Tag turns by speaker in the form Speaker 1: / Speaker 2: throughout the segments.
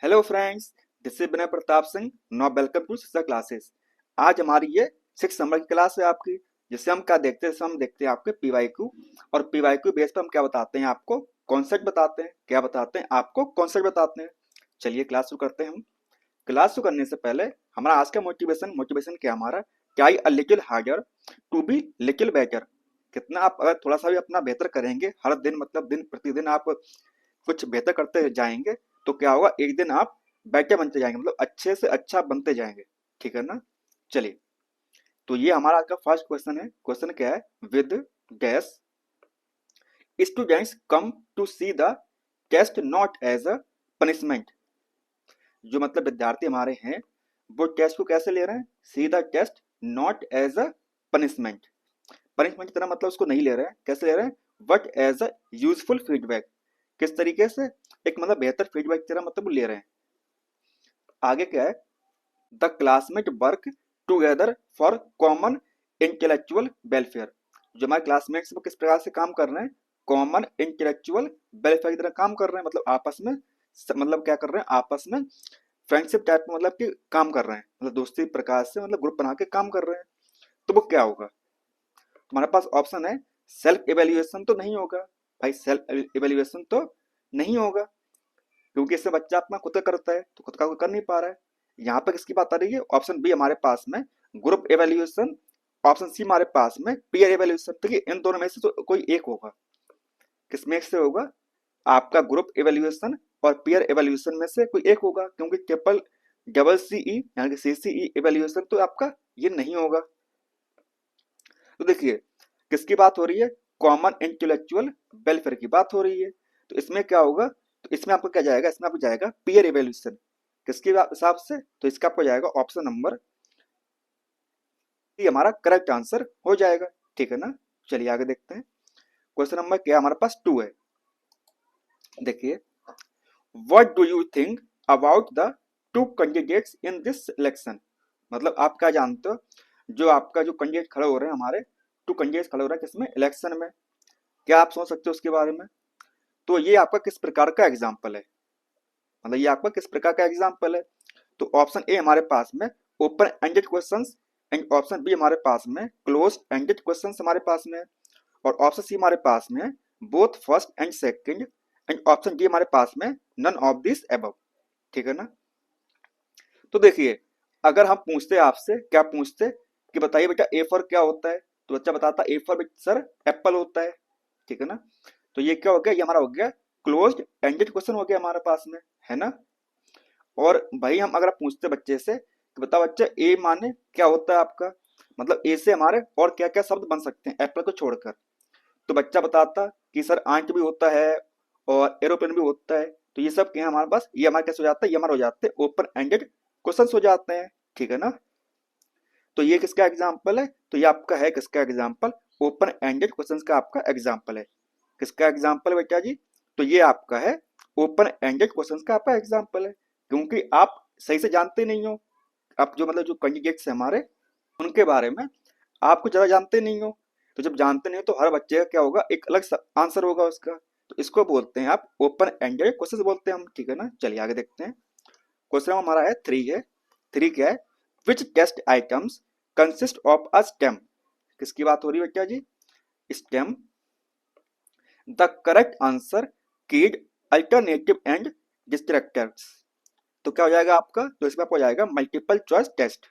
Speaker 1: Hello friends, this is Vinay Pratap Singh. Now welcome to Shiksha classes. आज हमारी ये 6 नंबर की क्लास है आपकी, जिससे हम क्या देखते हैं, जैसे हम देखते हैं आपके पीवाईक्यू। और पीवाईक्यू बेस पर हम क्या बताते हैं आपको, कॉन्सेप्ट बताते हैं। क्या बताते हैं आपको, कॉन्सेप्ट बताते हैं। चलिए क्लास शुरू करते हैं हम। क्लास शुरू करने से पहले हमारा आज का मोटिवेशन मोटिवेशन क्या हमारा, try a little harder to be little better. कितना आप अगर थोड़ा सा भी अपना बेहतर करेंगे हर दिन, मतलब दिन प्रतिदिन आप कुछ बेहतर करते जाएंगे, तो क्या होगा, एक दिन आप बेटर बनते जाएंगे, मतलब अच्छे से अच्छा बनते जाएंगे। ठीक है ना। चलिए, तो ये हमारा आज का फर्स्ट क्वेश्चन है। क्वेश्चन क्या है, with dash students come to see the test not as a punishment. जो मतलब विद्यार्थी हमारे हैं, वो टेस्ट को कैसे ले रहे हैं, see the test not as a punishment. Punishment की तरह मतलब उसको नहीं ले रहे हैं, कैसे ले रहे हैं, but as a useful feedback. किस तरीके से, एक मतलब बेहतर फीडबैक की तरह मतलब वो ले रहे हैं। आगे क्या है, the classmate work together for common intellectual welfare. जो हमारे क्लासमेट्स वो किस प्रकार से काम कर रहे हैं, कॉमन इंटेलेक्चुअल वेलफेयर की तरह काम कर रहे हैं, मतलब आपस में मतलब क्या कर रहे हैं, आपस में फ्रेंडशिप टाइप में, मतलब कि काम कर रहे हैं, मतलब दोस्ती प्रकार से, मतलब ग्रुप बना के काम कर रहे हैं। तो वो क्या होगा, तुम्हारे पास ऑप्शन है, सेल्फ इवेल्युएशन तो नहीं होगा भाई, सेल्फ इवेल्युएशन तो नहीं होगा, क्योंकि इससे बच्चा अपना खुद का करता है तो खुद का कोई कर नहीं पा रहा है। यहाँ पे किसकी बात आ रही है, ऑप्शन बी हमारे पास में ग्रुप एवेल्यूएशन, ऑप्शन सी हमारे पास में पीयर एवेल्यूएशन। देखिए इन दोनों में से तो कोई एक होगा। किसमें से होगा, आपका ग्रुप एवेल्यूएशन और पीयर एवेल्यूएशन में से कोई एक होगा, क्योंकि ट्रिपल डबल सीई यानी कि सीसीई एवेल्यूएशन तो आपका ये नहीं होगा। तो देखिए किसकी बात हो रही है, कॉमन इंटेलेक्चुअल वेलफेयर की बात हो रही है। तो इसमें क्या होगा, तो इसमें आपको क्या जाएगा, इसमें आपको जाएगा पीयर इवेल्यूशन। किसके हिसाब से, तो इसका आपको जाएगा ऑप्शन नंबर सी हमारा करेक्ट आंसर हो जाएगा। ठीक है ना। चलिए आगे देखते हैं। क्वेश्चन नंबर क्या हमारे पास 2 है। देखिए, what do you think about the two candidates in this election. मतलब आप क्या जानते हो, जो आपका जो कैंडिडेट खड़े हो रहे हैं हमारे, टू कैंडिडेट्स खड़े हो रहे हैं किसमें, इलेक्शन में। क्या आप सोच सकते हो उसके बारे में। तो ये आपका किस प्रकार का एग्जाम्पल है, मतलब ये आपका किस प्रकार का एग्जाम्पल है। तो ऑप्शन ए हमारे पास में open ended questions, and option B हमारे पास में क्लोज एंडेड क्वेश्चंस हमारे पास में, और ऑप्शन सी हमारे पास में both first and second, and option D हमारे पास में नन ऑफ दिस अबव। ठीक है ना। तो देखिए, अगर हम पूछते आपसे, क्या पूछते कि बताइए बेटा ए फॉर क्या होता है, तो बच्चा बताता ए फॉर सर एप्पल होता है। ठीक है ना। तो ये क्या हो गया, ये हमारा हो गया क्लोज्ड एंडेड क्वेश्चन हो गया हमारे पास में, है ना। और भाई हम अगर पूछते बच्चे से कि बताओ बच्चा ए माने क्या होता है आपका, मतलब ए से हमारे और क्या क्या शब्द बन सकते हैं एप्पल को छोड़कर, तो बच्चा बताता कि सर आंट भी होता है और एरोप्लेन भी होता है। तो ये सब क्या है हमारे पास, ये हमारे कैसे हो जाता है, ये हमारे हो जाते हैं ओपन एंडेड क्वेश्चन हो जाते हैं। ठीक है ना। तो ये किसका एग्जाम्पल है, तो ये आपका है किसका एग्जाम्पल, ओपन एंडेड क्वेश्चन का आपका एग्जाम्पल है। किसका एग्जाम्पल है बेटा जी, तो ये आपका है ओपन एंडेड क्वेश्चन का आपका एग्जाम्पल है, क्योंकि आप सही से जानते नहीं हो, आप जो मतलब जो कैंडिडेट्स हैं हमारे, उनके बारे में आप कुछ ज़्यादा जानते नहीं हो। तो जब जानते नहीं हो तो हर बच्चे का क्या होगा, एक अलग आंसर होगा उसका। तो इसको बोलते हैं आप ओपन एंडेड क्वेश्चन बोलते हैं हम। ठीक है ना। चलिए आगे देखते हैं। क्वेश्चन हमारा है 3 है। 3 क्या है, which test items consist of a stem. किसकी बात हो रही है बेटा जी, stem. The correct answer keyed alternative and distractors. तो क्या हो जाएगा आपका, तो इसमें आपको हो जाएगा मल्टीपल चॉइस टेस्ट।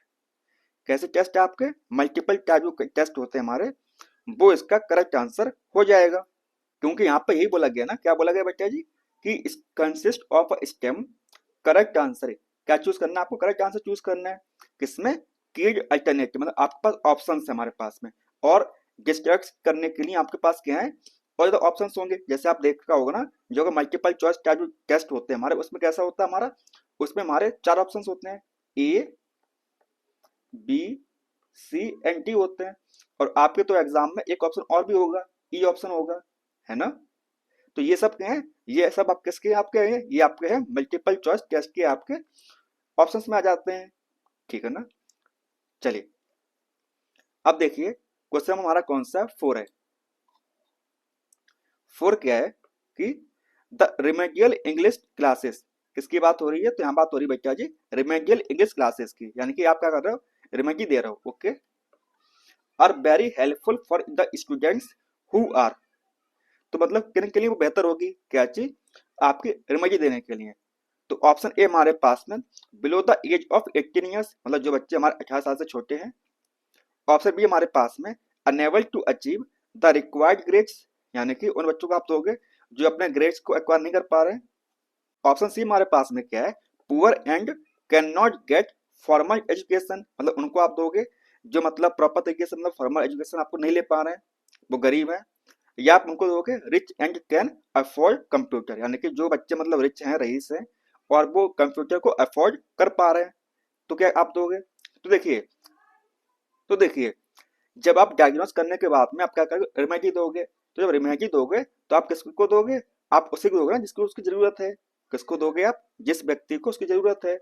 Speaker 1: कैसे टेस्ट है आपके, मल्टीपल टाइप के टेस्ट होते हैं हमारे, वो इसका करेक्ट आंसर हो जाएगा। क्योंकि यहाँ पे यही बोला गया ना, क्या बोला गया बेटा जी, कि consist of stem, correct answer है। क्या चूज करना है आपको, करेक्ट आंसर चूज करना है। किसमें, कीड अल्टरनेटिव, मतलब आपके पास ऑप्शन है हमारे पास में, और डिस्ट्रैक्ट करने के लिए आपके पास क्या है, और जो ऑप्शन होंगे, जैसे आप देखा होगा ना, जो मल्टीपल चॉइस टाइप टेस्ट होते हैं हमारे, उसमें कैसा होता है हमारा, उसमें हमारे 4 ऑप्शन होते हैं, A B C and D होते हैं। और आपके तो एग्जाम में एक ऑप्शन और भी होगा, ई ऑप्शन होगा, है ना। तो ये सब क्या है, ये सब आप किसके आपके हैं, ये आपके हैं मल्टीपल चॉइस टेस्ट के आपके ऑप्शंस में आ जाते हैं। ठीक है ना। चलिए अब देखिए, क्वेश्चन हमारा कौन सा 4 है। 4 क्या है कि द रिमेडियल इंग्लिश क्लासेस, किसकी बात हो रही है? तो यहाँ बात हो रही है बच्चा जी रिमेडियल इंग्लिश क्लासेस की, यानी कि आप क्या कर रहे हो? रिमेडी दे रहे हो। Okay, are very helpful for the students who are, तो मतलब किन के लिए वो बेहतर होगी? क्या चीज? आपकी रिमेडी देने के लिए। तो ऑप्शन ए हमारे पास में below the age of 18 years, मतलब जो बच्चे हमारे 18 साल से छोटे हैं। ऑप्शन बी हमारे पास में unable to achieve the required grades, यानी कि उन बच्चों को आप दोगे जो अपने ग्रेड्स को एक्वायर नहीं कर पा रहे हैं। ऑप्शन सी हमारे पास में क्या है? Poor and can not gate formal education, मतलब उनको आप दोगे जो मतलब प्रॉपर तरीके से मतलब फॉर्मल एजुकेशन आपको नहीं ले पा रहे हैं, वो गरीब है। या आप उनको दोगे rich and can afford computer, यानी कि जो बच्चे मतलब रिच हैं, रईस हैं, और वो कंप्यूटर को अफोर्ड कर पा रहे हैं, तो क्या आप दोगे? तो देखिए तो देखिए जब आप डायग्नोस करने के बाद में आप क्या करोगे? रिमेडी दोगे। तो जब रिमेडी दोगे तो आप किसको दोगे? आप उसी को दोगे ना जिसको उसकी जरूरत है। किसको दोगे आप? जिस व्यक्ति को उसकी जरूरत है।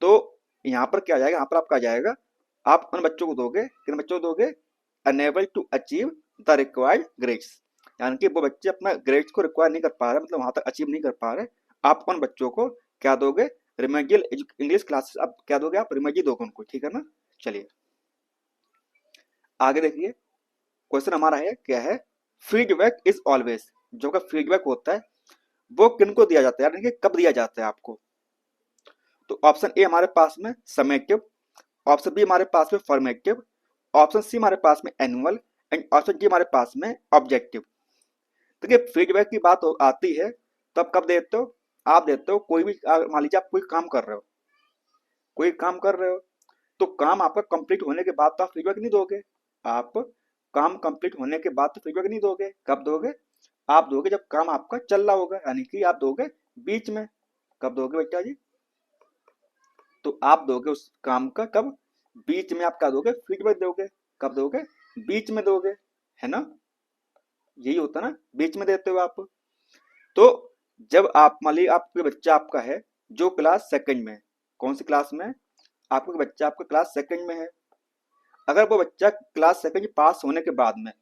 Speaker 1: तो यहाँ पर क्या आ जाएगा? यहाँ पर आपका आ जाएगा आप उन बच्चों को दोगे, किन बच्चों को दोगे? Unable to achieve the required grades, यानी कि वो बच्चे अपना ग्रेड्स को रिक्वायर नहीं कर पा रहे, मतलब वहां तक अचीव नहीं कर पा रहे। आप उन बच्चों को क्या दोगे? रिमेडियल इंग्लिश क्लासेस आप क्या दोगे? आप रिमेडी दोगे उनको, ठीक है ना। चलिए आगे देखिए, क्वेश्चन हमारा है क्या है? फीडबैक इज ऑलवेज, जो का फीडबैक होता है वो किनको दिया जाता है, यानी कि कब दिया जाता है आपको? तो ऑप्शन ए हमारे पास में समेटिव, ऑप्शन बी हमारे पास में फॉर्मेटिव, ऑप्शन सी हमारे पास में एनुअल, एंड ऑप्शन डी हमारे पास में ऑब्जेक्टिव। देखिए फीडबैक की बात आती है तो आप कब देते हो? आप देते हो कोई भी मान लीजिए आप कोई काम कर रहे हो, कोई काम कर रहे हो, तो काम आपका कंप्लीट होने के बाद तो आप फीडबैक नहीं दोगे। आप काम कंप्लीट होने के बाद तो फीडबैक नहीं दोगे। कब दोगे? आप दोगे जब काम आपका चल रहा होगा, यानी कि आप दोगे बीच में। कब दोगे बेटा जी? तो आप दोगे उस काम का कब? बीच में आप क्या दोगे? फीडबैक दोगे। कब दोगे? बीच में दोगे, है ना। यही होता ना, बीच में देते हो आप। तो जब आप मान लीजिए आपके बच्चा आपका है जो क्लास सेकंड में है, कौन सी क्लास में है? आपका बच्चा आपका क्लास सेकंड में है। अगर वो बच्चा क्लास सेकंड पास होने के बाद में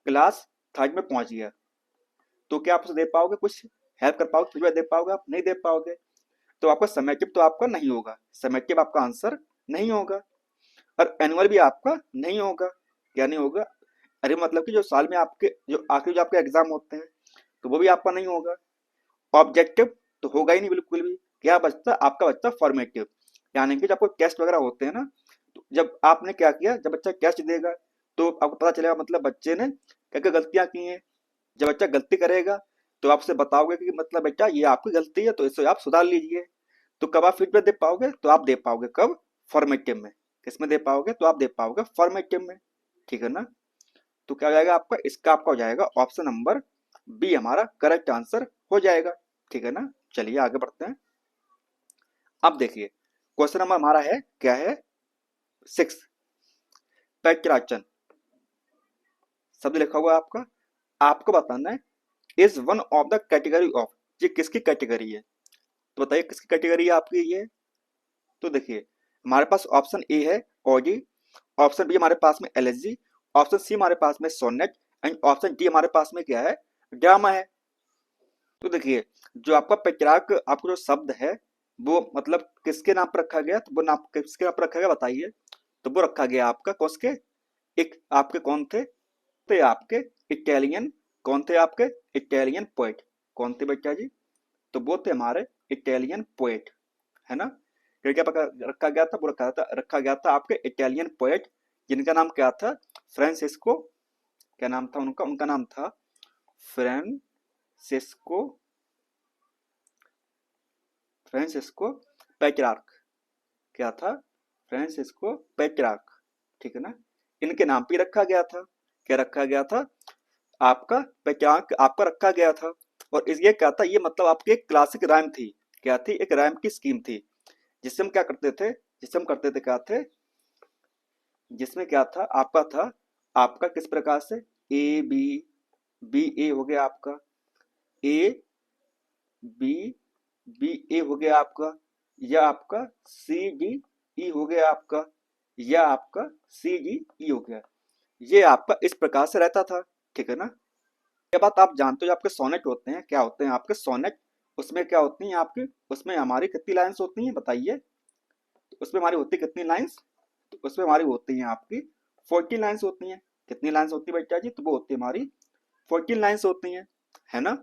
Speaker 1: क्लास थर्ड में पहुंच गया, तो क्या आप उसे दे पाओगे? कुछ हेल्प कर पाओगे? फीडबैक दे पाओगे? आप नहीं दे पाओगे। तो आपका समेटिव तो आपका नहीं होगा, समेटिव आपका आंसर नहीं होगा। और एनुअल भी आपका नहीं होगा। क्या नहीं होगा? अरे मतलब कि जो साल में आपके जो आखिरी जो आपके एग्जाम होते हैं तो वो भी आपका नहीं होगा। ऑब्जेक्टिव तो होगा ही नहीं बिल्कुल भी। क्या बचता? आपका बचता फॉर्मेटिव, यानी कि जब आपको टेस्ट वगैरह होते हैं ना, तो जब आपने क्या किया, जब बच्चा टेस्ट देगा तो आपको पता चलेगा मतलब बच्चे ने क्या क्या गलतियां की हैं। जब बच्चा गलती करेगा तो आप उसे बताओगे कि मतलब बेटा ये आपकी गलती है तो इसे आप सुधार लीजिए। तो कब आप फीडबैक दे पाओगे? तो आप दे पाओगे कब? फॉर्मेटिव में। किसमें दे पाओगे? तो आप दे पाओगे फॉर्मेटिव में, ठीक है ना। तो क्या हो जाएगा आपका? इसका आपका हो जाएगा ऑप्शन नंबर बी हमारा करेक्ट आंसर हो जाएगा, ठीक है ना। चलिए आगे बढ़ते हैं। अब देखिए क्वेश्चन नंबर हमारा है क्या है? 6, पैट्राचन शब्द लिखा हुआ है आपका। आपको बताना है is one of the category of, ये किसकी कैटेगरी है? तो बताइए किसकी कैटेगरी है आपकी ये? तो देखिए हमारे पास ऑप्शन ए है ओडी, ऑप्शन बी हमारे पास में एलएसजी, ऑप्शन सी हमारे पास में सोनेट, एंड ऑप्शन डी हमारे पास में क्या है? ड्रामा है। तो देखिए जो आपका पेट्रार्क आपको जो शब्द है वो मतलब किसके नाम पर रखा गया? तो वो नाम किसके नाम पर रखा गया बताइए? तो वो रखा गया आपका किसके? एक आपके कौन थे? थे आपके इटालियन, कौन थे आपके? Italian poet. कौन थे बेटा जी? तो वो थे हमारे इटालियन पोएट, है ना। फिर क्या रखा गया था? वो रखा गया था आपके इटालियन पोएट, जिनका नाम क्या था? फ्रांसिस्को, क्या नाम था उनका? उनका नाम था फ्रांसिस्को, फ्रांसिस्को पेट्रार्क। क्या था? फ्रांसिस्को पेट्रार्क, ठीक है ना। इनके नाम पे रखा गया था। क्या रखा गया था? आपका पेट्रार्क आपका रखा गया था। और इस ये क्या था? ये मतलब आपकी एक क्लासिक राइम थी। क्या थी? एक राइम की स्कीम थी, जिससे हम क्या करते थे? जिससे हम करते थे क्या थे? जिसमें क्या था आपका? था आपका किस प्रकार से? ए बी, बी ए हो गया आपका, ए बी, बी ए हो गया आपका, या आपका सी डी ई हो गया आपका, या आपका सी डी ई हो गया। ये आपका इस प्रकार से रहता था, ठीक है ना। ये बात आप जानते हो जो आपके सोनेट होते हैं, क्या होते हैं आपके सोनेट? उसमें क्या होती हैं आपकी, उसमें हमारी कितनी लाइंस होती हैं बताइए। तो उसमें हमारी होती है कितनी लाइंस, तो उसमें हमारी होती हैं आपकी 14 लाइंस होती हैं। कितनी लाइंस होती है बच्चा जी, तो वो होती है हमारी 14 लाइंस होती हैं, है ना।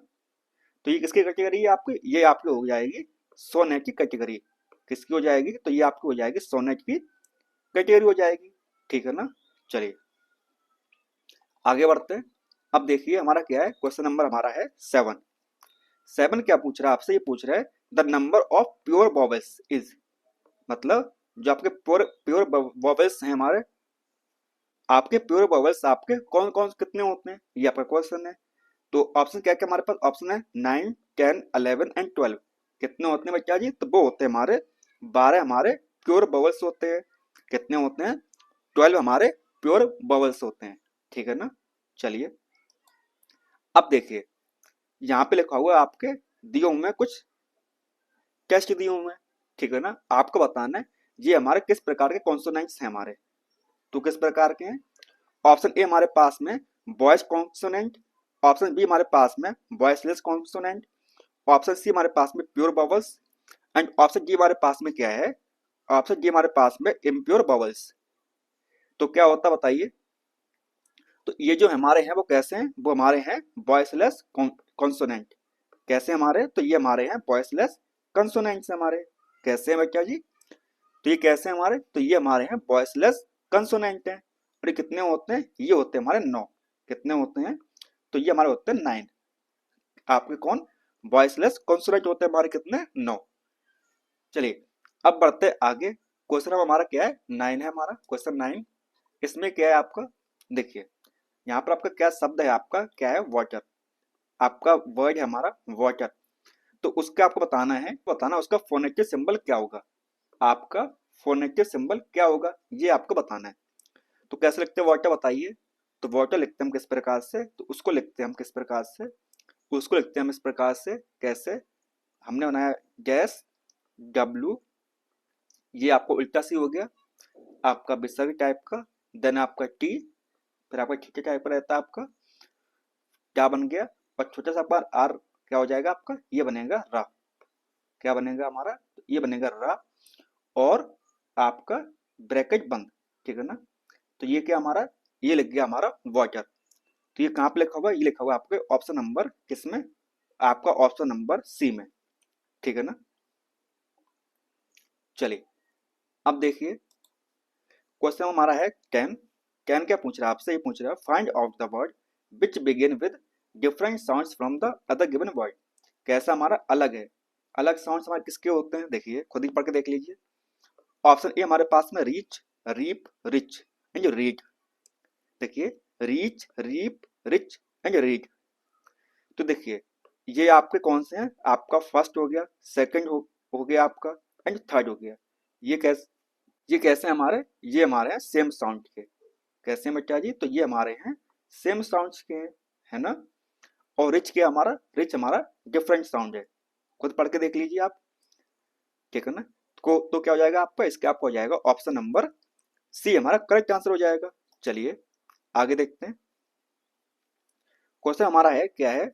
Speaker 1: तो ये किसकी कैटेगरी है आपकी, ये आपकी हो जाएगी सोनेट की कैटेगरी। किसकी हो जाएगी, तो ये आपकी हो जाएगी सोनेट की कैटेगरी हो जाएगी, ठीक है ना। चलिए आगे बढ़ते हैं। अब देखिए हमारा क्या है, क्वेश्चन नंबर हमारा है 7। 7 क्या पूछ रहा है आपसे, ये पूछ रहा है the number of pure vowels is, मतलब जो आपके प्योर प्योर वॉवेल्स हैं हमारे, आपके प्योर वॉवेल्स आपके कौन कौन कितने होते हैं, ये आपका क्वेश्चन है। तो ऑप्शन क्या क्या हमारे पास, ऑप्शन है 9, 10, 11 एंड 12। कितने होते हैं बच्चा जी, तो वो होते हैं हमारे 12 हमारे प्योर बबल्स होते हैं। कितने होते हैं, 12 हमारे प्योर बबल्स होते हैं, ठीक है ना। चलिए अब देखिए यहाँ पे लिखा हुआ है आपके दिए हुए कुछ टेस्ट दिए हुए हैं, ठीक है ना। आपको बताना है ये हमारे किस प्रकार के कॉन्सोनेंट्स हैं हमारे, तो किस प्रकार के हैं। ऑप्शन ए हमारे पास में वॉइस कॉन्सोनेंट, ऑप्शन बी हमारे पास में वॉइसलेस कॉन्सोनेंट, ऑप्शन सी हमारे पास में pure bubbles, and option D हमारे पास में क्या है, ऑप्शन डी हमारे पास में इम्प्योर बबल्स। तो क्या होता बताइए, तो ये जो हमारे हैं वो कैसे हैं, वो हमारे हैं वॉइसलेस कॉन्सोनेंट। कैसे हमारे, तो ये हमारे हैं वॉइसलेस कंसोनेंट्स हमारे। कैसे हैं बच्चा जी, तो ये कैसे हैं हमारे, तो ये हमारे हैं वॉइसलेस कंसोनेंट हैं। और ये कितने होते हैं, ये होते हैं हमारे 9। कितने होते हैं, तो ये हमारे होते हैं 9। आपके कौन, वॉइसलेस कॉन्सोनेंट होते हैं हमारे कितने, 9। चलिए अब बढ़ते आगे। क्वेश्चन हमारा क्या है, 9 है हमारा क्वेश्चन 9। इसमें क्या है आपका, देखिए यहाँ पर आपका क्या शब्द है, आपका क्या है, वाटर। आपका वर्ड है हमारा वाटर। तो उसका आपको बताना है, बताना उसका फोनेटिक सिंबल क्या होगा, आपका फोनेटिक सिंबल क्या होगा ये आपको बताना है। तो कैसे लिखते हैं वाटर बताइए, तो वाटर लिखते हैं हम किस प्रकार से, तो उसको लिखते हैं हम किस प्रकार से, उसको लिखते हैं हम इस प्रकार से। कैसे, हमने बनाया गैस डब्लू, ये आपको उल्टा सी हो गया, आपका विसर्ग टाइप का, देन आपका टी, फिर आपका ठीक टाइप का रहता है आपका, क्या बन गया, और छोटा सा बार आर क्या हो जाएगा आपका, ये बनेगा रा। क्या बनेगा हमारा, तो ये बनेगा रा, और आपका ब्रैकेट बंद, ठीक है ना। तो ये क्या हमारा, ये लिख गया हमारा वाटर। तो ये कहाँ पे लिखा हुआ है, ये लिखा हुआ है आपके ऑप्शन नंबर किसमें, आपका ऑप्शन नंबर सी में, ठीक है ना। चलिए अब देखिए क्वेश्चन हमारा है 10। 10 क्या पूछ रहा है आपसे, ये पूछ रहा है find out the word which begin with different sounds from the other given word. कैसा हमारा अलग है, अलग साउंड्स हमारे किसके होते हैं, देखिए खुद ही पढ़ के देख लीजिए। ऑप्शन ए हमारे पास में reach, reap, rich and read. देखिए reach, reap, rich and read. तो देखिए ये आपके कौन से हैं, आपका फर्स्ट हो गया, सेकंड हो गया आपका, एंड थर्ड हो गया। ये कैसे, ये कैसे हैं हमारे, ये हमारे हैं सेम साउंड के। कैसे हैं बेटा जी, तो ये हमारे हैं सेम साउंड्स के हैं, है ना। और रिच क्या हमारा, रिच हमारा डिफरेंट साउंड है, खुद पढ़ के देख लीजिए आप, ठीक है ना। तो क्या हो जाएगा आपका, इसका आपको हो जाएगा ऑप्शन नंबर सी हमारा करेक्ट आंसर हो जाएगा। चलिए आगे देखते हैं। क्वेश्चन हमारा है क्या है,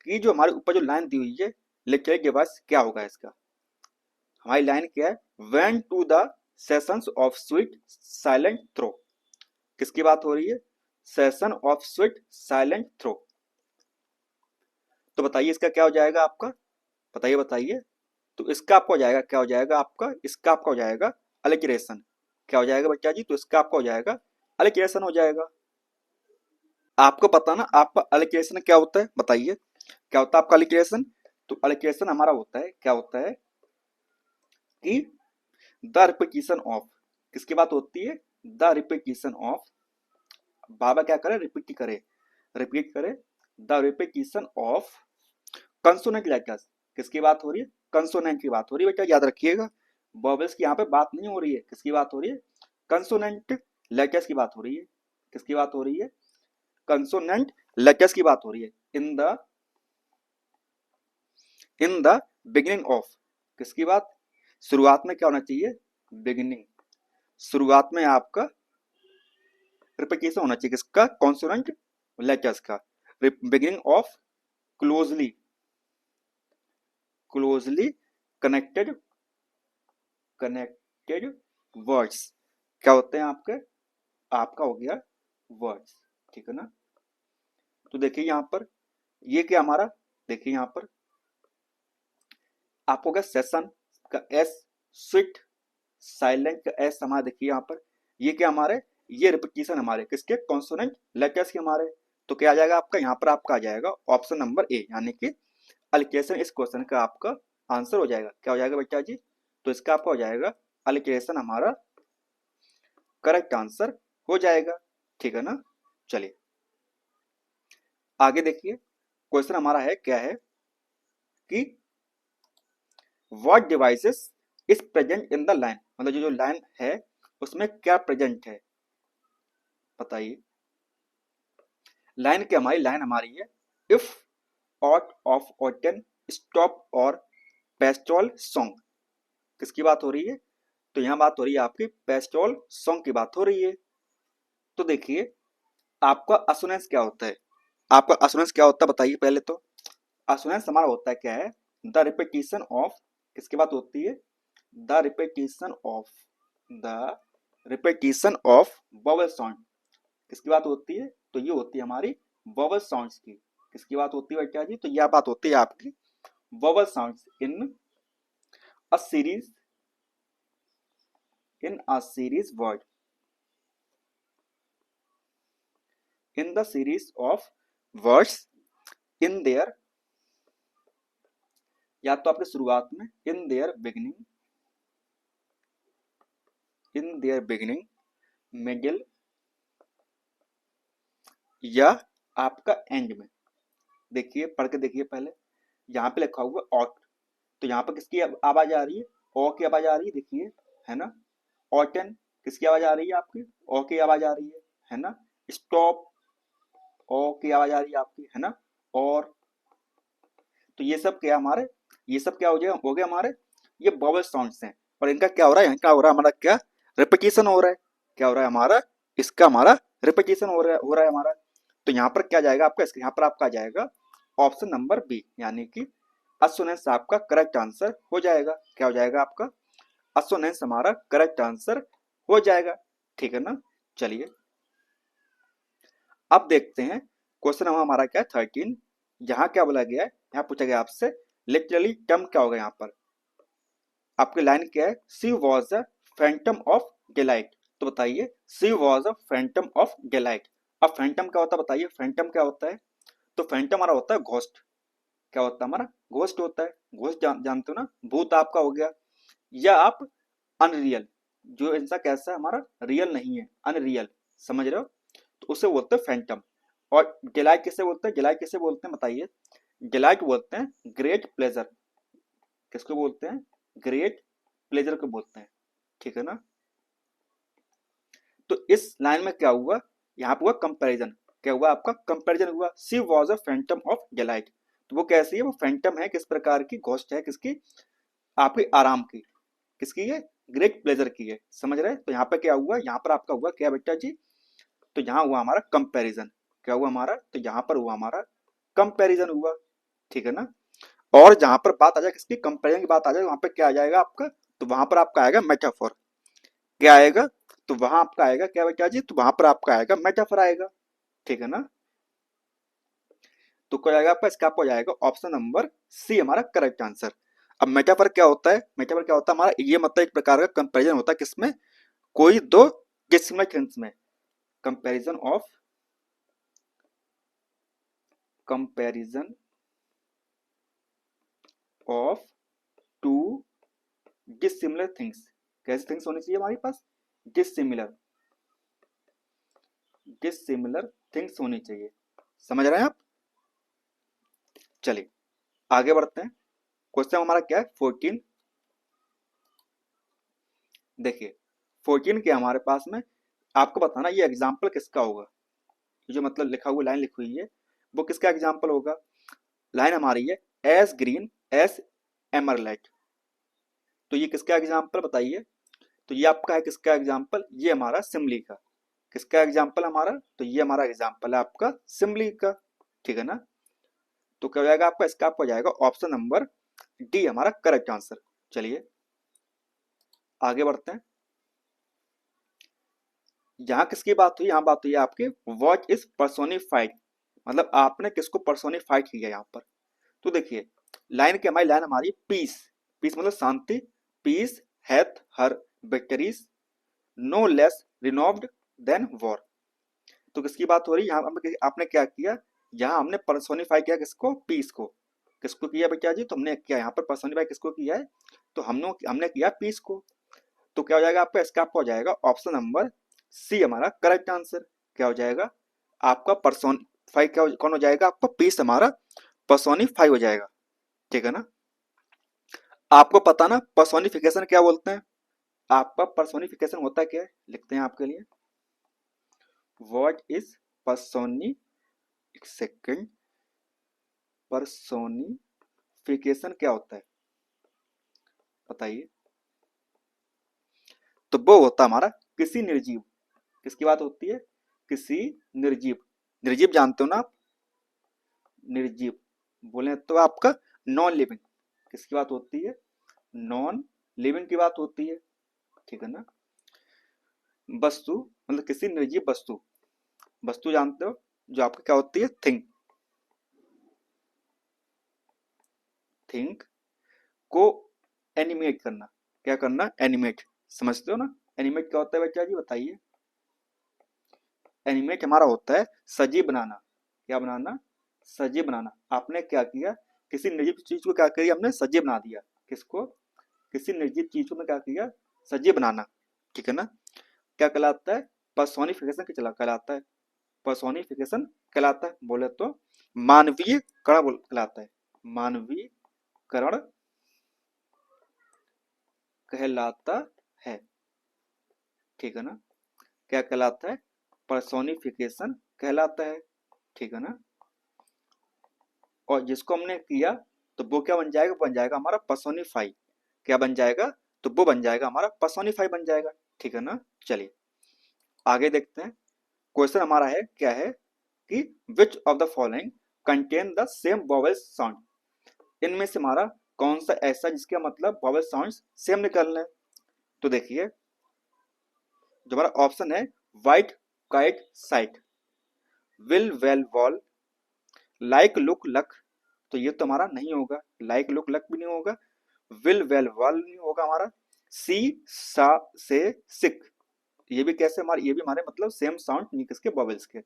Speaker 1: कि जो हमारे ऊपर जो लाइन दी हुई है लिटरेरी डिवाइस क्या होगा इसका। हमारी लाइन क्या है, when to the sessions of sweet silent throw. किसकी बात हो रही है, session of sweet silent throw. तो बताइए इसका क्या हो जाएगा आपका, बताइए बताइए। तो इसका आपका हो जाएगा, क्या हो जाएगा आपका, इसका आपका हो जाएगा अलिटरेशन। क्या हो जाएगा बच्चा जी, तो इसका आपका हो जाएगा अलिटरेशन हो जाएगा। आपको पता ना आपका अलिटरेशन क्या होता है, बताइए क्या होता है आपका अलिटरेशन। तो अलिटरेशन हमारा होता है, क्या होता है कि द रिपीटिशन ऑफ, किसकी बात होती है, द रिपीटिशन ऑफ, बाबा क्या करे, रिपीट करे, रिपीट करे, the repetition of consonant letters. किसकी बात हो रही है, कंसोनेंट की बात हो रही है बेटा, याद रखिएगा। वॉवेल्स की यहाँ पे बात नहीं हो रही है, किसकी बात हो रही है, कंसोनेंट लेटर्स की बात हो रही है। किसकी बात हो रही है, कंसोनेंट लेटर्स की बात हो रही है। इन द बिगिनिंग ऑफ, किसकी बात, शुरुआत में क्या होना चाहिए, बिगिनिंग, शुरुआत में आपका रिपीटेशन होना चाहिए किसका, कॉन्सोनेंट लेटर्स का, beginning of closely, closely connected words क्या होते हैं आपके, आपका हो गया वर्ड्स, ठीक है ना। तो देखिए यहाँ पर ये क्या हमारा, देखिए यहाँ पर आपको क्या सेशन का एस, स्विट साइलेंट का एस हमारा, देखिए यहाँ पर ये क्या हमारे, ये रिपीटिशन हमारे किसके, कॉन्सोनेंट लेटर्स के हमारे। तो क्या आ जाएगा आपका, यहाँ पर आपका आ जाएगा ऑप्शन नंबर ए, यानी कि अलिकेशन इस क्वेश्चन का आपका आंसर हो जाएगा। क्या हो जाएगा बेटा जी, तो इसका आपका हो जाएगा अलिकेशन हमारा करेक्ट आंसर हो जाएगा, ठीक है ना। चलिए आगे देखिए, क्वेश्चन हमारा है क्या है कि what devices is present in the line, मतलब जो लाइन है उसमें क्या प्रेजेंट है, बताइए। लाइन क्या हमारी, लाइन हमारी है if aught of oaten stop और पेस्टोल सॉन्ग, किसकी बात हो रही है, तो यहाँ बात हो रही है आपकी पेस्टोल सॉन्ग की बात हो रही है। तो देखिए आपका असोनेंस क्या होता है, आपका असोनेंस क्या होता है बताइए पहले तो। असोनेंस हमारा होता है क्या है, द रिपीटिशन ऑफ, किसकी बात होती है, the repetition of, the repetition of vowel sound, किसकी बात होती है, तो ये होती है हमारी वोवेल साउंड्स की, किसकी बात होती है बेटा जी, तो यह बात होती है आपकी vowel sounds in a series, in a series word, in the series of words in their, या तो आपके शुरुआत में in their beginning, in their beginning, middle, या आपका एंड में। देखिए पढ़ के देखिए पहले, यहाँ पे लिखा हुआ ऑट, तो यहाँ पर किसकी आवाज आ रही है, ओ की आवाज आ रही है, देखिए है ना। ऑटन किसकी आवाज आ रही है आपकी, ओ की आवाज आ रही है ना। स्टॉप ओ की आवाज आ रही है आपकी, है ना। और तो ये सब क्या हमारे, ये सब क्या हो गया हमारे, ये वोवेल साउंड्स हैं। और इनका क्या हो रहा है, इनका हो रहा है हमारा क्या, रिपीटिशन हो रहा है, क्या हो रहा है हमारा, इसका हमारा रिपीटिशन हो रहा है हमारा। तो यहाँ पर क्या जाएगा आपका, यहाँ पर आपका आ जाएगा ऑप्शन नंबर बी, यानी कि असोनेंस आपका करेक्ट आंसर हो जाएगा। क्या हो जाएगा आपका, असोनेंस हमारा करेक्ट आंसर हो जाएगा, ठीक है ना। चलिए अब देखते हैं क्वेश्चन हमारा क्या है 13, यहाँ क्या बोला गया है, यहाँ पूछा गया आपसे लिटरली टर्म क्या होगा, यहाँ पर आपकी लाइन क्या है, she was a phantom of delight, तो बताइए she was a phantom of delight. अब फैंटम क्या होता है बताइए, फैंटम क्या होता है, तो फैंटम हमारा होता है घोस्ट, क्या होता है हमारा, घोस्ट होता है, घोस्ट जानते हो ना, भूत आपका हो गया, या आप अनरियल, जो इंसान कैसा है हमारा रियल नहीं है, अनरियल, समझ रहे हो, तो उसे बोलते हैं फैंटम। और डिलाइट किसे बोलते हैं, डिलाइट किसे बोलते हैं बताइए, डिलाइट बोलते हैं ग्रेट प्लेजर, किसको बोलते हैं, ग्रेट प्लेजर को बोलते हैं, ठीक है ना। तो इस लाइन में क्या हुआ, यहाँ पे हुआ कंपैरिजन, क्या हुआ आपका कंपैरिजन हुआ, she was a phantom of delight, तो वो कैसी है, वो फैंटम है किस प्रकार की, घोस्ट है किसकी, आपकी आराम की, किसकी है, ग्रेट प्लेजर की है, समझ रहे हैं। तो यहाँ पे क्या हुआ, यहाँ पर आपका हुआ क्या बेटा जी, तो यहाँ हुआ हमारा कंपैरिजन, क्या हुआ हमारा, तो यहाँ पर हुआ हमारा कंपैरिजन हुआ, ठीक है ना। और जहां पर बात आ जाए किसकी, कंपैरिजन की बात आ जाए, वहां पर क्या आ जाएगा आपका, तो वहां पर आपका आएगा मेटाफोर, क्या आएगा, तो वहां आपका आएगा क्या बेटा जी, तो वहां पर आपका आएगा मेटाफोर आएगा, ठीक है ना। तो क्या आएगा आपका, इसका आपको जाएगा ऑप्शन नंबर सी हमारा करेक्ट आंसर। अब मेटाफोर क्या होता है, मेटाफोर क्या होता है हमारा, ये मतलब एक प्रकार का कंपैरिजन होता है किसमें, कोई दो डिसिमिलर थिंग्स में, comparison of, comparison of to dissimilar things, कैसी थिंग्स होनी चाहिए हमारे पास, डिसिमिलर, डिसिमिलर थिंग्स होनी चाहिए, समझ रहे हैं आप। चलिए आगे बढ़ते हैं, क्वेश्चन हमारा क्या है 14, देखिए 14 के हमारे पास में आपको बताना ये एग्जाम्पल किसका होगा, ये जो मतलब लिखा हुआ लाइन लिखी हुई है वो किसका एग्जाम्पल होगा। लाइन हमारी है एस ग्रीन एस एमरलेट, तो ये किसका एग्जाम्पल बताइए, तो ये आपका है किसका एग्जाम्पल, ये हमारा सिमली का, किसका एग्जाम्पल हमारा, तो ये हमारा एग्जाम्पल है आपका सिमली का, ठीक है ना। तो क्या हो जाएगा आपका, इसका आपको हो जाएगा ऑप्शन नंबर डी हमारा करेक्ट आंसर। चलिए आगे बढ़ते हैं। यहाँ किसकी बात हुई, यहाँ बात हुई है आपकी व्हाट इज पर्सोनिफाइड, मतलब आपने किसको पर्सोनिफाइड किया यहाँ पर। तो देखिए लाइन क्या हमारी, लाइन हमारी पीस, पीस मतलब शांति, peace hath her victories no less renowned than war. तो किसकी बात हो रही है यहाँ, आपने क्या किया, यहाँ हमने पर्सोनिफाई किया किसको, पीस को। किसको किया बेटा जी, तो हमने क्या यहाँ पर पर्सोनिफाई किसको किया है, तो हमने किया पीस को। तो क्या हो जाएगा आपका, इसका आपका हो जाएगा ऑप्शन नंबर सी हमारा करेक्ट आंसर। क्या हो जाएगा आपका पर्सोनिफाई, क्या कौन हो जाएगा आपका, पीस हमारा पर्सोनिफाई हो जाएगा। ठीक है ना, आपको पता ना पर्सोनिफिकेशन क्या बोलते हैं, आपका पर्सोनिफिकेशन होता क्या है, लिखते हैं आपके लिए। व्हाट इज पर्सोनी, एक सेकंड, पर्सोनिफिकेशन क्या होता है बताइए। तो वो होता है हमारा किसी निर्जीव, किसकी बात होती है, किसी निर्जीव, निर्जीव जानते हो ना आप, निर्जीव बोले तो आपका नॉन लिविंग, किसकी बात होती है, नॉन लिविंग की बात होती है। ठीक है ना, वस्तु मतलब किसी निर्जीव वस्तु, वस्तु जानते हो जो आपकी क्या होती है, थिंग, थिंक को एनिमेट करना, क्या करना, एनिमेट, समझते हो ना, एनिमेट क्या होता है बच्चा जी बताइए। एनिमेट हमारा होता है सजीव बनाना, क्या बनाना, सजीव बनाना। आपने क्या किया, किसी निर्जीव चीज को क्या किया हमने, सजीव बना दिया, किसको, किसी निर्जीव चीज को में क्या किया, सजीव बनाना। ठीक है ना, क्या कहलाता है, पर्सोनिफिकेशन के चला कहलाता है, पर्सोनिफिकेशन कहलाता है, बोले तो मानवीय करण कहलाता है, मानवीय करण कहलाता है। ठीक है ना, क्या कहलाता है, पर्सोनिफिकेशन कहलाता है। ठीक है ना, और जिसको हमने किया तो वो क्या बन जाएगा, बन जाएगा हमारा पर्सोनिफाई, क्या बन जाएगा, तो वो बन जाएगा हमारा पर्सोनिफाई बन जाएगा। ठीक है ना, चलिए आगे देखते हैं। क्वेश्चन हमारा है क्या है कि which of the following contain the same vowel sound, इनमें से हमारा कौन सा ऐसा जिसका मतलब वोवेल साउंड्स सेम निकलना है। तो देखिए जो हमारा ऑप्शन है white kite site, will well wall, like look luck, तो ये तो हमारा नहीं होगा, लाइक लुक लक भी नहीं होगा, विल वेल वॉल नहीं होगा हमारा, सी सा से सिक, ये भी कैसे हमारे, ये भी हमारे मतलब सेम साउंड नहीं किसके, वोवेल्स के।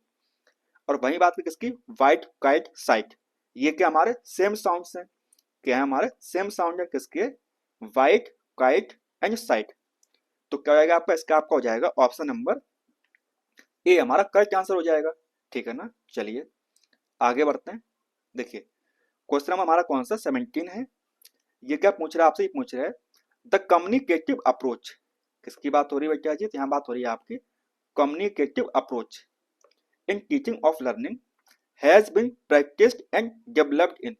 Speaker 1: और वही बात है किसकी, वाइट काइट साइट, ये क्या हमारे सेम साउंड्स हैं, क्या है हमारे सेम साउंड है किसके, वाइट काइट एंड साइट। तो क्या होगा आपका, इसका आपका हो जाएगा ऑप्शन नंबर ए हमारा करेक्ट आंसर हो जाएगा। ठीक है ना, चलिए आगे बढ़ते हैं। देखिए क्वेश्चन नंबर हमारा कौन सा 17 है, ये क्या पूछ रहा है आपसे, ये पूछ रहा है द कम्युनिकेटिव अप्रोच, किसकी बात हो रही है बेटा जी, तो यहाँ बात हो रही है आपकी communicative approach in teaching of learning has been practised and developed in,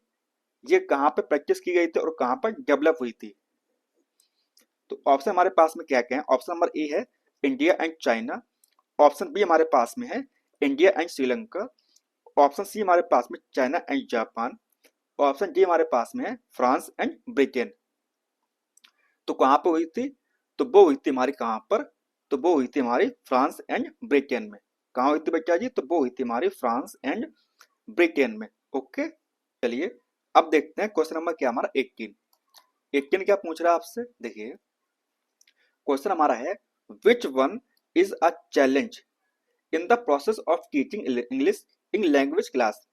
Speaker 1: ये कहाँ पे प्रैक्टिस की गई थी और कहाँ पर डेवलप हुई थी। तो ऑप्शन हमारे पास में क्या क्या है, ऑप्शन नंबर ए है India and China, option B हमारे पास में है India and Sri Lanka, option C हमारे पास में China and Japan, option D हमारे पास में है फ्रांस एंड ब्रिटेन। तो कहाँ पे हुई थी, तो वो हुई थी हमारी कहाँ पर, तो वो हुई थी हमारी फ्रांस एंड ब्रिटेन में। कहाँ हुई थी बच्चा जी, तो वो हुई थी हमारी फ्रांस एंड ब्रिटेन में। ओके चलिए अब देखते हैं क्वेश्चन नंबर क्या हमारा 18, 18 क्या पूछ रहा है आपसे, देखिए क्वेश्चन हमारा है which one is a challenge in the process of teaching English in language class,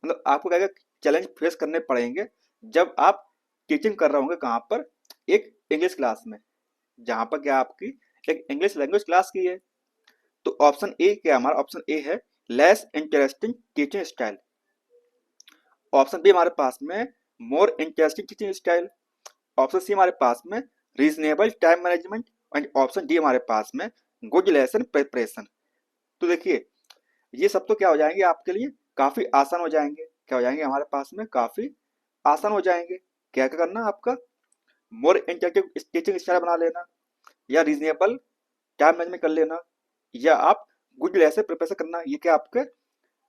Speaker 1: मतलब आपको क्या चैलेंज फेस करने पड़ेंगे जब आप टीचिंग कर रहे होंगे कहाँ पर, एक इंग्लिश क्लास में, जहाँ पर क्या आपकी एक इंग्लिश लैंग्वेज क्लास की है। तो ऑप्शन ए क्या हमारा, ऑप्शन ए है less interesting teaching style, option B हमारे पास में more interesting teaching style, option C हमारे पास में reasonable time management and option D हमारे पास में गुड लेसन प्रिपरेशन। तो देखिए ये सब तो क्या हो जाएंगे आपके लिए काफी आसान हो जाएंगे, क्या हो जाएंगे हमारे पास में काफी आसान हो जाएंगे। क्या क्या करना आपका, मोर इंटरेक्टिव टीचिंग स्टाइल बना लेना, या रीजनेबल टाइम मैनेजमेंट कर लेना, या आप गुड लेसन प्रिपरेशन करना, ये क्या आपके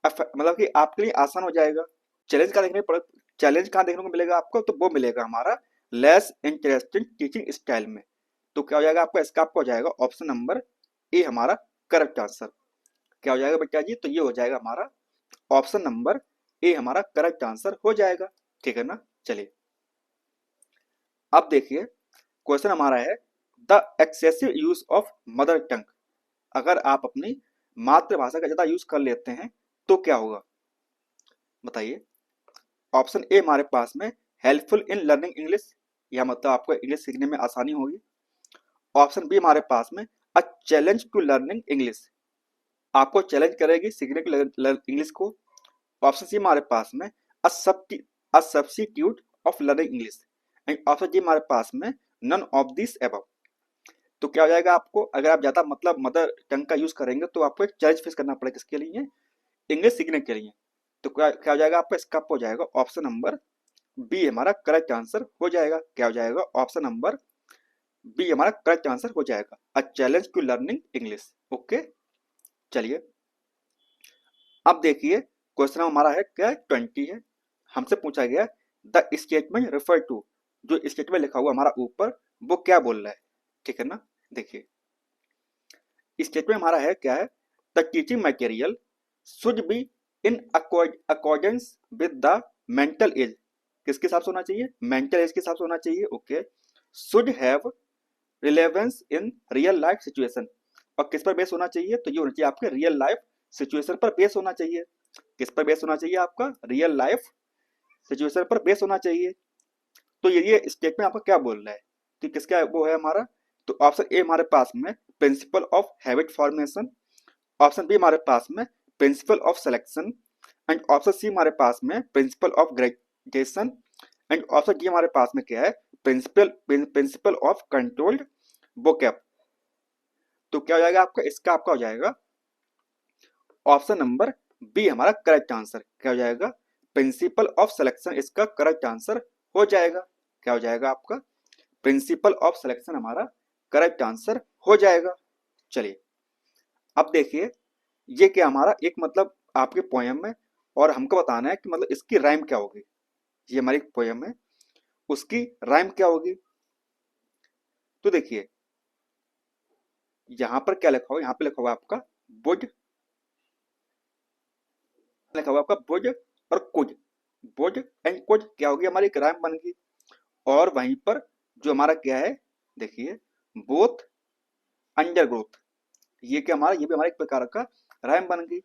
Speaker 1: मतलब कि आपके लिए आसान हो जाएगा। चैलेंज क्या देखने पड़े, चैलेंज कहाँ देखने को मिलेगा आपको, तो वो मिलेगा हमारा लेस इंटरेस्टिंग टीचिंग स्टाइल में। तो क्या हो जाएगा आपका, इसका आपको हो जाएगा ऑप्शन नंबर ए हमारा करेक्ट आंसर। क्या हो जाएगा बेटा जी, तो ये हो जाएगा हमारा ऑप्शन नंबर ए हमारा करेक्ट आंसर हो जाएगा, ठीक है ना। चलिए अब देखिए क्वेश्चन हमारा है the excessive use of mother tongue. अगर आप अपनी मातृभाषा का ज्यादा यूज कर लेते हैं तो क्या होगा, बताइए। ऑप्शन ए हमारे पास में हेल्पफुल इन लर्निंग इंग्लिश, या मतलब आपको इंग्लिश सीखने में आसानी होगी। ऑप्शन बी हमारे पास में a challenge to learning English, आपको चैलेंज करेगी सीखने की इंग्लिश को। ऑप्शन सी हमारे पास में a substitute of learning English, and option D हमारे पास में नन ऑफ दिस एबव। तो क्या हो जाएगा आपको, अगर आप ज्यादा मतलब मदर टंग का यूज करेंगे तो आपको एक चैलेंज फेस करना पड़ेगा किसके लिए, इंग्लिश सीखने के लिए। तो क्या हो जाएगा आपका, इसका आपको हो जाएगा ऑप्शन नंबर बी हमारा करेक्ट आंसर हो जाएगा। क्या हो जाएगा, ऑप्शन नंबर बी हमारा करेक्ट आंसर हो जाएगा, a challenge to learning English. Okay चलिए अब देखिए क्वेश्चन हमारा है क्या 20 है, हमसे पूछा गया द स्टेटमेंट रेफर टू, जो स्टेटमेंट लिखा हुआ हमारा ऊपर वो क्या बोल रहा है, ठीक है ना। देखिए स्टेटमेंट हमारा है क्या है, the teaching material should be in accordance with the mental as, किसके हिसाब से होना चाहिए, मेंटल एज के हिसाब से होना चाहिए। Okay should have relevance in real life situation, और किस पर बेस होना चाहिए, तो ये होना चाहिए आपके रियल लाइफ सिचुएशन पर बेस होना चाहिए। किस पर बेस होना चाहिए आपका, रियल लाइफ सिचुएशन पर बेस होना चाहिए। तो ये स्टेटमेंट आपका क्या बोल रहा है, तो किसका वो है हमारा, तो ऑप्शन ए हमारे पास में principle of habit formation, option B हमारे पास में principle of selection, and option C हमारे पास में principle of graduation, and option D हमारे पास में क्या है, प्रिंसिपल ऑफ कंट्रोल्ड वोकैब। तो क्या हो जाएगा आपका, इसका आपका हो जाएगा ऑप्शन नंबर बी हमारा करेक्ट आंसर। क्या हो जाएगा, प्रिंसिपल ऑफ सिलेक्शन इसका करेक्ट आंसर हो जाएगा। क्या हो जाएगा आपका, प्रिंसिपल ऑफ सिलेक्शन हमारा करेक्ट आंसर हो जाएगा। चलिए अब देखिए ये क्या हमारा एक मतलब आपके पोयम में, और हमको बताना है कि मतलब इसकी राइम क्या होगी। ये हमारी पोयम है, उसकी राइम क्या होगी। तो देखिए यहां पर क्या लिखा हुआ, यहाँ पे लिखा हुआ आपका बुड, लिखा हुआ आपका बुड और कुड, बुड एंड कुड क्या होगी, हमारी एक राइम बन गई। और वहीं पर जो हमारा क्या है, देखिए बोथ अंडर ग्रोथ, ये क्या हमारा, ये भी हमारा एक प्रकार का राइम बन गई।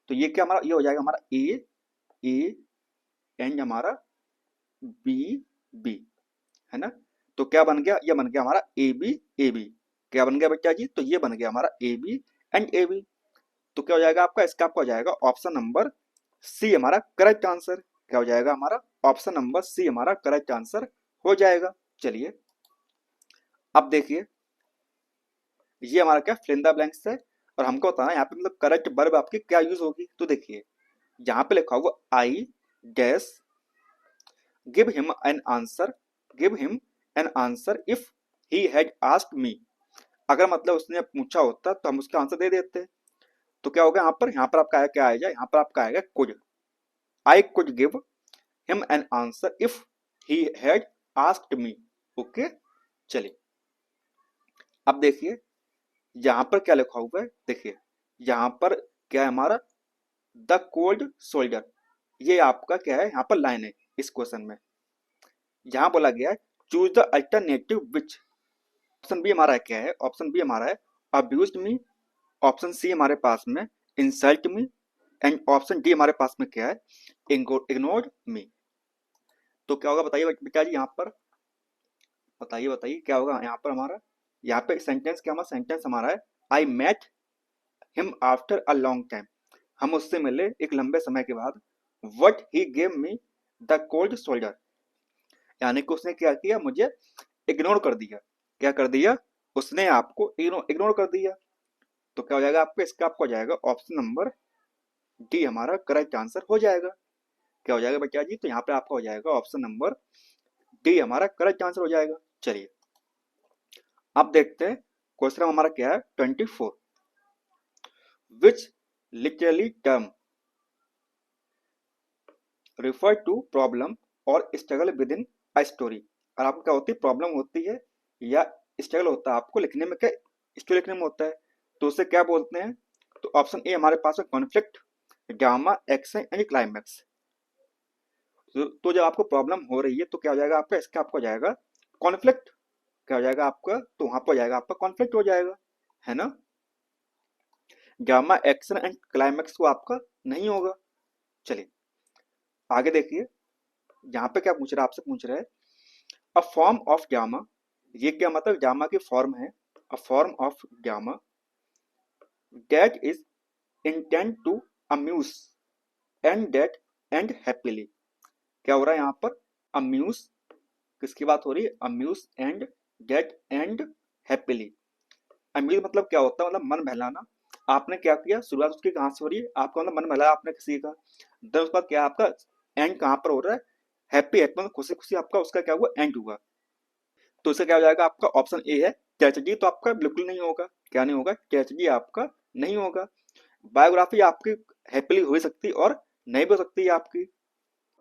Speaker 1: तो ये क्या हमारा, ये हो जाएगा हमारा ए एंड हमारा बी बी, है ना। तो क्या बन गया, ये बन गया हमारा ए बी। क्या बन गया बच्चा जी, तो ये बन गया हमारा A B and A B. तो क्या हो जाएगा आपका, इसका आपका हो जाएगा ऑप्शन नंबर सी हमारा करेक्ट आंसर। क्या हो जाएगा हमारा, ऑप्शन नंबर सी हमारा करेक्ट आंसर हो जाएगा। चलिए अब देखिए ये हमारा क्या फिल इन द ब्लैंक्स है, और हमको बताना है यहाँ पे मतलब करेक्ट वर्ब आपकी क्या यूज होगी। तो देखिए यहाँ पे लिखा हुआ I dash give him an answer, give him an answer if he had asked me, अगर मतलब उसने पूछा होता तो हम उसका आंसर दे देते। तो क्या होगा यहाँ पर आपका क्या आएगा, यहाँ पर आपका आएगा could, I could give him an answer if he had asked me. Okay चलिए अब देखिए यहाँ पर क्या लिखा हुआ है, देखिए यहाँ पर क्या है हमारा द कोल्ड सोल्जर, ये आपका क्या है यहाँ पर लाइन है इस क्वेश्चन में। यहाँ बोला गया है choose the alternative which, option B हमारा क्या है, ऑप्शन बी हमारा है अब्यूज्ड मी, ऑप्शन सी हमारे पास में insult me, and option D हमारे पास में क्या है इग्नोर्ड मी। तो क्या होगा बताइए बेटा जी, यहाँ पर बताइए बताइए क्या होगा यहाँ पर हमारा, यहाँ पे सेंटेंस क्या हमारा, सेंटेंस हमारा है I met him after a long time, हम उससे मिले एक लंबे समय के बाद। What he gave me the cold shoulder, यानी कि उसने क्या किया, मुझे इग्नोर कर दिया। क्या कर दिया, उसने आपको इग्नोर कर दिया। तो क्या हो जाएगा आपका, इसका आपको हो जाएगा ऑप्शन नंबर डी हमारा करेक्ट आंसर हो जाएगा। क्या हो जाएगा बच्चा जी, तो यहाँ पे आपका हो जाएगा ऑप्शन नंबर डी हमारा करेक्ट आंसर हो जाएगा। चलिए अब देखते हैं क्वेश्चन हमारा क्या है 24, विच literally term refer to problem और struggle with in a story. और आपको क्या होती है, प्रॉब्लम होती है या स्ट्रगल होता है आपको लिखने में, क्या स्टोरी लिखने में होता है, तो उसे क्या बोलते हैं। तो ऑप्शन ए हमारे पास है conflict, drama, action and climax. तो जब आपको प्रॉब्लम हो रही है तो क्या हो जाएगा आपका, इसका आपको हो जाएगा कॉन्फ्लिक्ट, क्या हो जाएगा आपका, तो वहां पर हो जाएगा आपका कॉन्फ्लिक्ट हो जाएगा, है ना। ड्रामा, एक्शन एंड क्लाइमैक्स को आपका नहीं होगा। चलिए आगे देखिए, यहाँ पे क्या पूछ रहा है, आपसे पूछ रहा है अ फॉर्म ऑफ ड्रामा, ये क्या मतलब, ड्रामा की फॉर्म है, a form of drama that is intend to amuse and that end happily. क्या हो रहा है यहाँ पर, अम्यूज, किसकी बात हो रही है, amuse and get end happily. Amuse मतलब क्या होता है, मतलब मन बहलाना। आपने क्या किया, शुरुआत उसकी कहाँ से हो रही है, आपका मतलब मन बहलाया आपने किसी का, देन उसके बाद क्या आपका एंड कहाँ पर हो रहा है, हैप्पी हैप्पी मतलब खुशी खुशी आपका उसका क्या हुआ, एंड हुआ। तो इसका क्या हो जाएगा आपका, ऑप्शन ए है ट्रेजेडी, तो आपका बिल्कुल नहीं होगा, क्या नहीं होगा, ट्रेजेडी आपका नहीं होगा। बायोग्राफी आपकी हैप्पीली हो सकती और नहीं भी हो सकती है आपकी,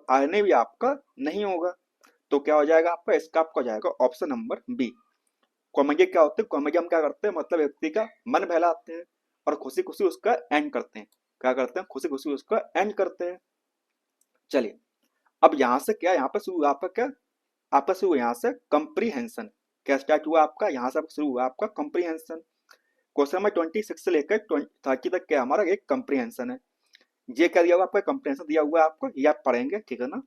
Speaker 1: आने भी आपका नहीं होगा। तो क्या हो जाएगा आपका, इसका आपका हो जाएगा ऑप्शन नंबर बी। कॉमेडी क्या होते हैं, कॉमेडी हम क्या करते हैं, मतलब व्यक्ति का मन बहलाते हैं और खुशी खुशी उसका एंड करते हैं, क्या करते हैं, खुशी खुशी उसका एंड करते हैं। चलिए अब यहाँ से क्या, यहाँ पर शुरू हुआ आपका क्या, आपका शुरू हुआ यहाँ से कंप्रीहेंशन, क्या स्टार्ट हुआ आपका, यहाँ से शुरू हुआ आपका कंप्रीहेंशन। क्वेश्चन नंबर 26 से लेकर 30 तक क्या हमारा एक कंप्रीहेंशन है। ये क्या दिया हुआ आपका, कंप्रीहेंशन दिया हुआ है आपको, ये आप पढ़ेंगे, ठीक है ना।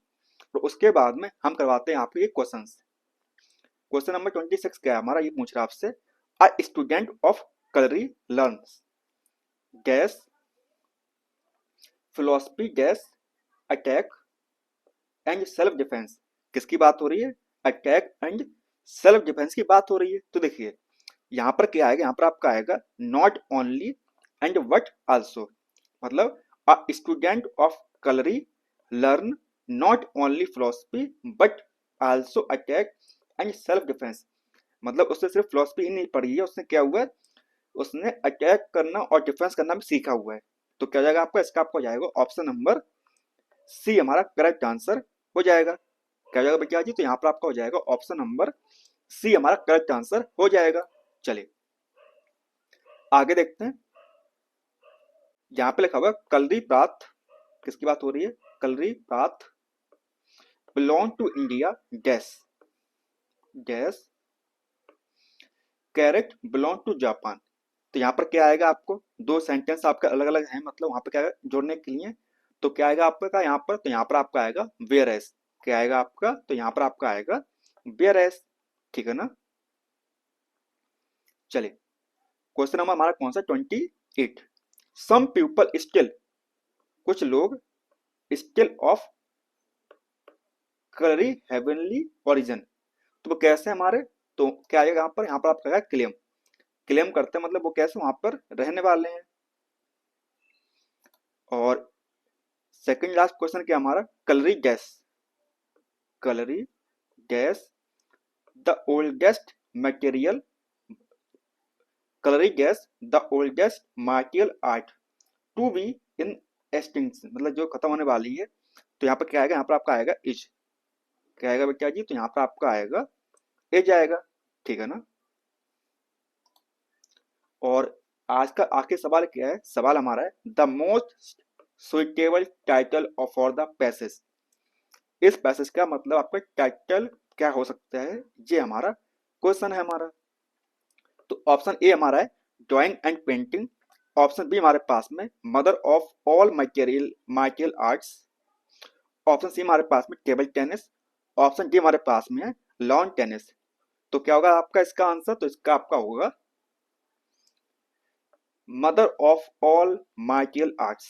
Speaker 1: तो उसके बाद में हम करवाते हैं आपको ये क्वेश्चन। क्वेश्चन नंबर 26 क्या है हमारा, ये पूछ रहा है आपसे a student of kalari learns dash philosophy dash attack and self defence. किसकी बात हो रही है, अटैक एंड सेल्फ डिफेंस की बात हो रही है। तो देखिए यहाँ पर क्या आएगा, यहाँ पर आपका आएगा not only and but also, मतलब a student of Kalari learn not only philosophy but also attack and self defence. मतलब उसने सिर्फ फिलोसफी ही नहीं पढ़ी है, उसने क्या हुआ है, उसने अटैक करना और डिफेंस करना भी सीखा हुआ है। तो क्या हो जाएगा आपका, इसका आपको हो जाएगा ऑप्शन नंबर सी हमारा करेक्ट आंसर हो जाएगा। क्या हो जाएगा बेटा जी, तो यहाँ पर आपका हो जाएगा ऑप्शन नंबर सी हमारा करेक्ट आंसर हो जाएगा। चलिए आगे देखते हैं, यहाँ पे लिखा हुआ कलरी प्राथ, किसकी बात हो रही है, कलरी प्राथ belong to India dash dash karate belong to Japan. तो यहाँ पर क्या आएगा आपको, दो सेंटेंस आपके अलग अलग हैं, मतलब वहां पर क्या है जोड़ने के लिए। तो क्या आएगा आपका यहाँ पर, तो यहाँ पर आपका आएगा वेयर एस, क्या आएगा आपका, तो यहाँ पर आपका आएगा वेयर एस, ठीक है ना। चलिए क्वेश्चन नंबर हमारा कौन सा 28। सम पीपल स्टिल, कुछ लोग still of kalari heavenly origin. तो वो कैसे हमारे, तो क्या आएगा यहाँ पर आपका क्लेम, क्लेम करते हैं, मतलब वो कैसे वहां पर रहने वाले हैं। और सेकंड लास्ट क्वेश्चन क्या हमारा, Kalari dash, Kalari dash the oldest material, Kalari dash the oldest martial art to be in extinction, मतलब जो खत्म होने वाली है। तो यहाँ पर क्या आएगा, यहाँ पर आपका आएगा इज, क्या आएगा बेटा जी, तो यहाँ पर आपका आएगा एज आएगा, ठीक है ना। और आज का आखिरी सवाल क्या है, सवाल हमारा है the most suitable title of for the passage. इस पैसेज का मतलब आपका टाइटल क्या हो सकता है, ये हमारा क्वेश्चन है हमारा। तो ऑप्शन ए हमारा है drawing and painting, option B हमारे पास में mother of all martial arts, option C हमारे पास में टेबल टेनिस, ऑप्शन डी हमारे पास में है लॉन टेनिस। तो क्या होगा आपका इसका आंसर, तो इसका आपका होगा mother of all martial arts,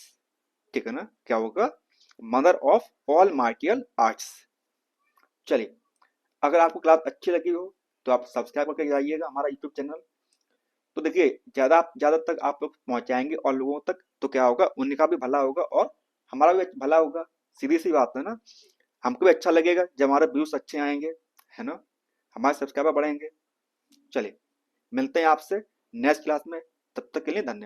Speaker 1: ठीक है ना, क्या होगा, mother of all martial arts. चलिए अगर आपको क्लास अच्छी लगी हो तो आप सब्सक्राइब करके जाइएगा हमारा यूट्यूब चैनल। तो देखिए ज्यादा तक आप लोग पहुंचाएंगे और लोगों तक, तो क्या होगा, उनका भी भला होगा और हमारा भी भला होगा। सीधी सी बात है ना, हमको भी अच्छा लगेगा जब हमारे व्यूज अच्छे आएंगे, है ना, हमारे सब्सक्राइबर बढ़ेंगे। चलिए मिलते हैं आपसे नेक्स्ट क्लास में, तब तक के लिए धन्यवाद।